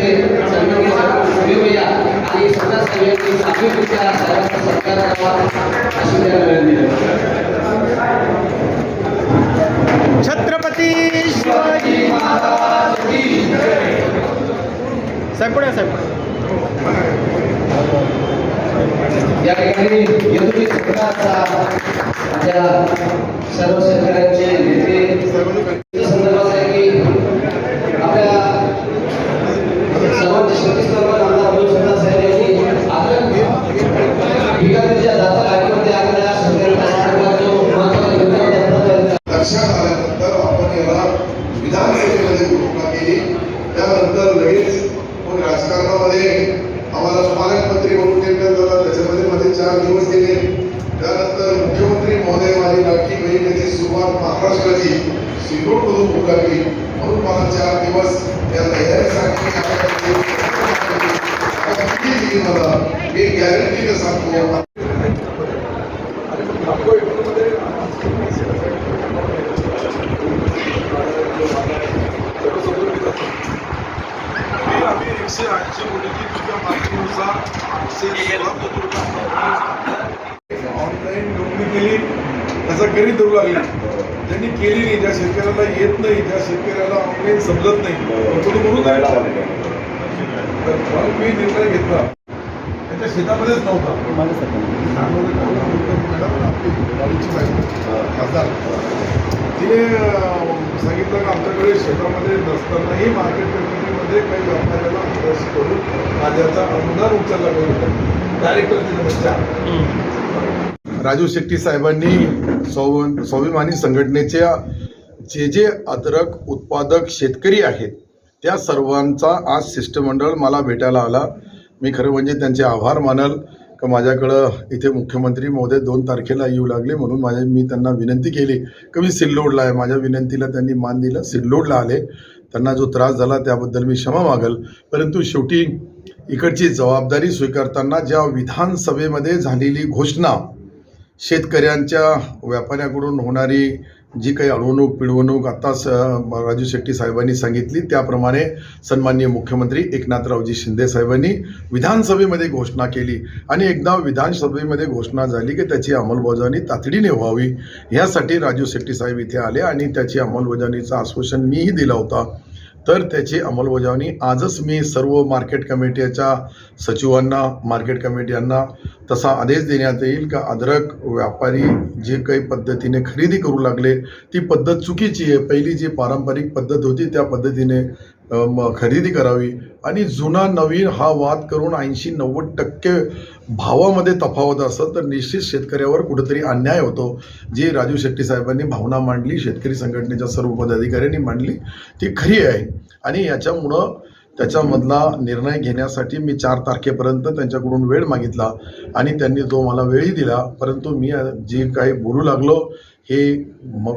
म्हणजे सन्माननीय भैया आणि समाजसेवेची सात्विकरित्या सर्वांचा सत्कार करावा अशी त्यांना विनंती आहे. छत्रपती शिवाजी महाराज की जय. साहेब पुढे साहेब. या ठिकाणी यदुवंशी सत्काराचा माझ्या सर्व शेतकऱ्यांचे नेते संदर्भात आहे की आपल्या सर्वांचे शक्तीस्थान आमदार अब्दुल सत्तार साहेब यांनी आपल्या पिकाच्या जाता लागल्यामध्ये आपल्या शेतकऱ्यांना जो महत्त्वाचा लक्षात आल्यानंतर आपण याला विधानसभेमध्ये घोषणा केली. त्यानंतर लगेच मग राजकारणामध्ये आम्हाला स्मारक मंत्री म्हणून नेमण्यात आला. त्याच्यामध्ये 4 दिवस गेले. त्यानंतर मुख्यमंत्री महोदय माझी लाडकी बहीण याची सुरुवात महाराष्ट्राची सिल्लोडमधून होऊ लागली. म्हणून मला 4 दिवस या तयारीसाठी मला मी गॅरंटीने सांगतो. आम्ही 180 कोटीची तुझ्या मागणीनुसार ऑनलाईन नोंदणी केली. त्याचा गणित धरू लागली. ज्यांनी केली नाही, ज्या शेतकऱ्याला येत नाही, ज्या शेतकऱ्याला ऑनलाईन समजत नाही, तो म्हणून मी निर्णय घेतला. त्याच्या शेतामध्येच नव्हता. खासदार तिने सांगितलं की आमच्याकडे शेतामध्ये नसतानाही मार्केट कमिटीमध्ये काही व्यापाऱ्याला आमदारशी करून माझ्याचा अनुदान उचलला करून डायरेक्टर राजू शेट्टी साहेबांनी स्वाभिमानी संघटनेच्या जे अद्रक उत्पादक शेतकरी आहेत त्या सर्वांचा आज शिष्टमंडळ मला भेटायला आला. मी खरं म्हणजे त्यांचे आभार मानल का माझ्याकडं इथे मुख्यमंत्री महोदय 2 तारखेला येऊ लागले. म्हणून मी त्यांना विनंती केली की मी सिल्लोडला आहे. माझ्या विनंतीला त्यांनी मान दिलं. सिल्लोडला आले. त्यांना जो त्रास झाला त्याबद्दल मी क्षमा मागल. परंतु शेवटी इकडची जबाबदारी स्वीकारताना ज्या विधानसभेमध्ये झालेली घोषणा शेतकऱ्यांच्या व्यापाऱ्याकडून होणारी जी काही अडवणूक पिळवणूक आत्ताच राजू शेट्टी साहेबांनी सांगितली त्याप्रमाणे सन्माननीय मुख्यमंत्री एकनाथरावजी शिंदे साहेबांनी विधानसभेमध्ये घोषणा केली. आणि एकदा विधानसभेमध्ये घोषणा झाली की त्याची अंमलबजावणी तातडीने व्हावी यासाठी राजू शेट्टी साहेब इथे आले आणि त्याची अंमलबजावणीचं आश्वासन मीही दिलं होता. तर त्याची अंमलबजावणी आजच मी सर्व मार्केट कमिटीच्या सचिवांना मार्केट कमिट्यांना तसा आदेश देण्यात येईल का अद्रक व्यापारी जे काही पद्धतीने खरेदी करू लागले ती पद्धत चुकीची आहे. पहिली जी पारंपरिक पद्धत होती त्या पद्धतीने खरेदी करावी आणि जुना नवीन हा वाद करून 80-90% भावामध्ये तफावत असेल तर निश्चित शेतकऱ्यावर कुठेतरी अन्याय होतो. जी राजू शेट्टी साहेबांनी भावना मांडली शेतकरी संघटनेच्या सर्व पदाधिकाऱ्यांनी मांडली ती खरी आहे. आणि याच्यामुळं त्याच्यामधला निर्णय घेण्यासाठी मी 4 तारखेपर्यंत त्यांच्याकडून वेळ मागितला आणि त्यांनी तो मला वेळही दिला. परंतु मी जे काही बोलू लागलो हे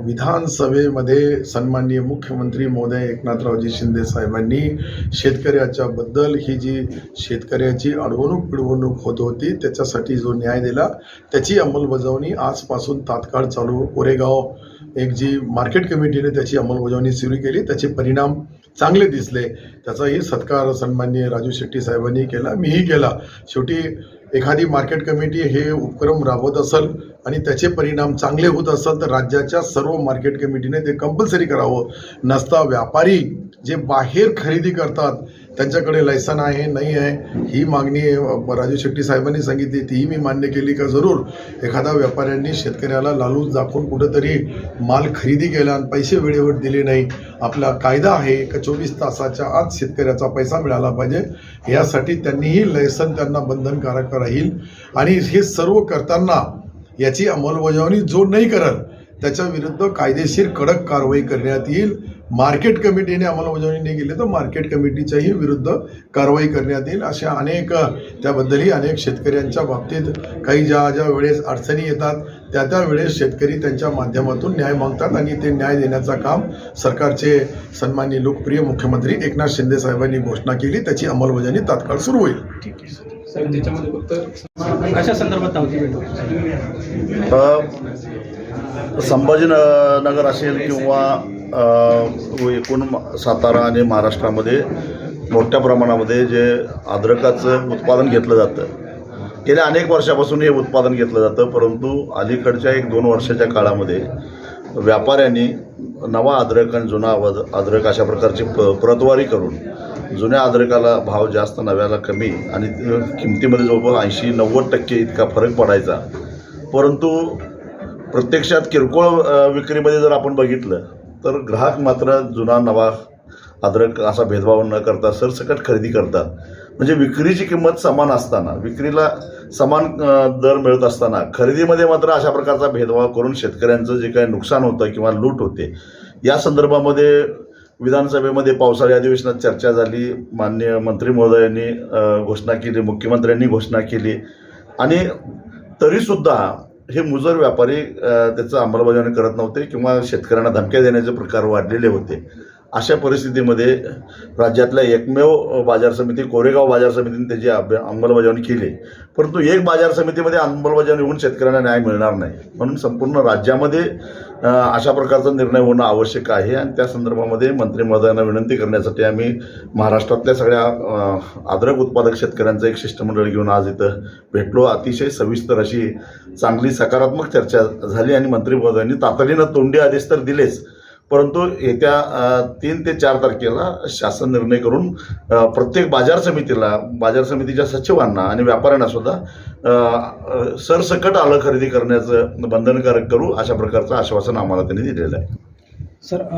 विधानसभेमध्ये सन्माननीय मुख्यमंत्री महोदय एकनाथरावजी शिंदे साहेबांनी शेतकऱ्याच्या बद्दल ही जी शेतकऱ्याची अडवणूक पिळवणूक होत होती त्याच्यासाठी जो न्याय दिला त्याची अंमलबजावणी आजपासून तात्काळ चालू. कोरेगाव एक जी मार्केट कमिटीने त्याची अंमलबजावणी सुरू केली त्याचे परिणाम चांगले दिसले. त्याचाही सत्कार सन्माननीय राजू शेट्टी साहेबांनी केला. मीही केला. शेवटी एखादी मार्केट कमिटी हे उपक्रम राबवत असेल आणि त्याचे परिणाम चांगले होत असेल तर राज्याच्या सर्व मार्केट कमिटीने ते कंपल्सरी करावं. नसता व्यापारी जे बाहेर खरेदी करतात त्यांच्याकडे लायसन आहे नाही आहे ही मागणी राजू शेट्टी साहेबांनी सांगितली तीही मी मान्य केली का जरूर एखादा व्यापाऱ्यांनी शेतकऱ्याला लालूच दाखवून कुठंतरी माल खरेदी केला आणि पैसे वेळेवर दिले नाही. आपला कायदा आहे का 24 तासाच्या आत शेतकऱ्याचा पैसा मिळाला पाहिजे यासाठी त्यांनीही लायसन त्यांना बंधनकारक राहील. आणि हे सर्व करताना याची अंमलबजावणी जो नाही करल त्याच्या विरुद्ध कायदेशीर कडक कारवाई करण्यात येईल. मार्केट कमिटीने अंमलबजावणी नाही केली तर मार्केट कमिटीच्याही विरुद्ध कारवाई करण्यात येईल. अशा अनेक त्याबद्दलही अनेक शेतकऱ्यांच्या बाबतीत काही ज्या वेळेस अडचणी येतात त्या वेळेस शेतकरी त्यांच्या माध्यमातून न्याय मागतात आणि ते न्याय देण्याचं काम सरकारचे सन्माननीय लोकप्रिय मुख्यमंत्री एकनाथ शिंदे साहेबांनी घोषणा केली त्याची अंमलबजावणी तात्काळ सुरू होईल. ठीक आहे सर. त्याच्यामध्ये फक्त अशा संदर्भात संभाजीनगर असेल किंवा एकूण सातारा आणि महाराष्ट्रामध्ये मोठ्या प्रमाणामध्ये जे अद्रकाचं उत्पादन घेतलं जातं, गेल्या अनेक वर्षापासून हे उत्पादन घेतलं जातं, परंतु अलीकडच्या 1-2 वर्षाच्या काळामध्ये व्यापाऱ्यांनी नवा अद्रक आणि जुना अद्रक अशा प्रकारची प्रतवारी करून जुन्या अद्रकाला भाव जास्त, नव्याला कमी आणि किमतीमध्ये जवळपास 80-90% इतका फरक पडायचा. परंतु प्रत्यक्षात किरकोळ विक्रीमध्ये जर आपण बघितलं तर ग्राहक मात्र जुना नवा अद्रक असा भेदभाव न करता सरसकट खरेदी करतात. म्हणजे विक्रीची किंमत समान असताना, विक्रीला समान दर मिळत असताना खरेदीमध्ये मात्र अशा प्रकारचा भेदभाव करून शेतकऱ्यांचं जे काही नुकसान होतं किंवा लूट होते, या संदर्भामध्ये विधानसभेमध्ये पावसाळी अधिवेशनात चर्चा झाली. माननीय मंत्री महोदयांनी घोषणा केली, मुख्यमंत्र्यांनी घोषणा केली आणि तरीसुद्धा हे मुजर व्यापारी त्याचं अंमलबजावणी करत नव्हते किंवा शेतकऱ्यांना धमक्या देण्याचे प्रकार वाढलेले होते. अशा परिस्थितीमध्ये राज्यातल्या एकमेव बाजार समिती कोरेगाव बाजार समितीने त्याची अंमलबजावणी केली, परंतु एक बाजार समितीमध्ये अंमलबजावणी होऊन शेतकऱ्यांना न्याय मिळणार नाही. म्हणून संपूर्ण राज्यामध्ये अशा प्रकारचा निर्णय होणं आवश्यक आहे आणि त्या संदर्भामध्ये मंत्री महोदयांना विनंती करण्यासाठी आम्ही महाराष्ट्रातल्या सगळ्या अद्रक उत्पादक शेतकऱ्यांचं एक शिष्टमंडळ घेऊन आज इथं भेटलो. अतिशय सविस्तर अशी चांगली सकारात्मक चर्चा झाली आणि मंत्री महोदयांनी तातडीनं तोंडी आदेश तर दिलेच, परंतु येत्या 3 ते 4 तारखेला शासन निर्णय करून प्रत्येक बाजार समितीच्या सचिवांना आणि व्यापाऱ्यांना सुद्धा सरसकट आलं खरेदी करण्याचं बंधनकारक करू, अशा प्रकारचं आश्वासन आम्हाला त्यांनी दिलेलं आहे. सर